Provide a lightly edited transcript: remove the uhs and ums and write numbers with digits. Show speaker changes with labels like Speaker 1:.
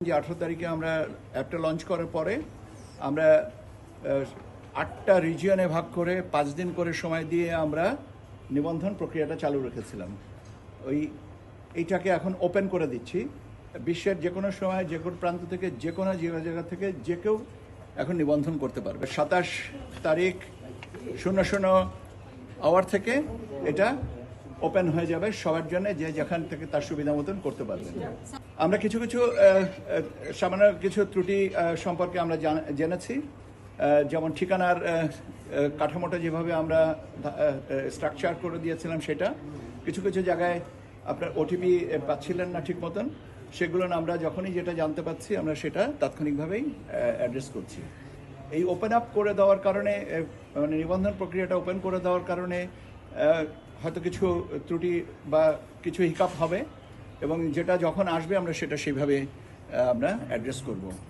Speaker 1: যে 18 তারিখে আমরা অ্যাপটা লঞ্চ করার পরে আমরা 8টা রিজিয়নে ভাগ করে 5 দিন করে সময় দিয়ে আমরা নিবন্ধন প্রক্রিয়াটা চালু রেখেছিলাম। এইটাকে এখন ওপেন করে দিচ্ছি। বিশ্বের যে কোনো সময় যে কোনো প্রান্ত থেকে যে কোনো জায়গা থেকে যে কেউ এখন নিবন্ধন করতে পারবে। 27 তারিখ 00 আওয়ার থেকে এটা ওপেন হয়ে যাবে সবার জন্য, যে যেখান থেকে তার সুবিধা মতন করতে পারবেন। আমরা কিছু সামান্য কিছু ত্রুটি সম্পর্কে আমরা জেনেছি, যেমন ঠিকানার কাঠামোটা যেভাবে আমরা স্ট্রাকচার করে দিয়েছিলাম, সেটা কিছু জায়গায় আপনার ওটিপি পাচ্ছিলেন না ঠিক মতন, সেগুলো আমরা যখনই যেটা জানতে পাচ্ছি আমরা সেটা তাৎক্ষণিকভাবেই অ্যাড্রেস করছি। এই ওপেন আপ করে দেওয়ার কারণে, মানে নিবন্ধন প্রক্রিয়াটা ওপেন করে দেওয়ার কারণে হয়তো কিছু ত্রুটি বা কিছু হিকাপ হবে, এবং যেটা যখন আসবে আমরা সেটা সেইভাবে আমরা অ্যাড্রেস করব।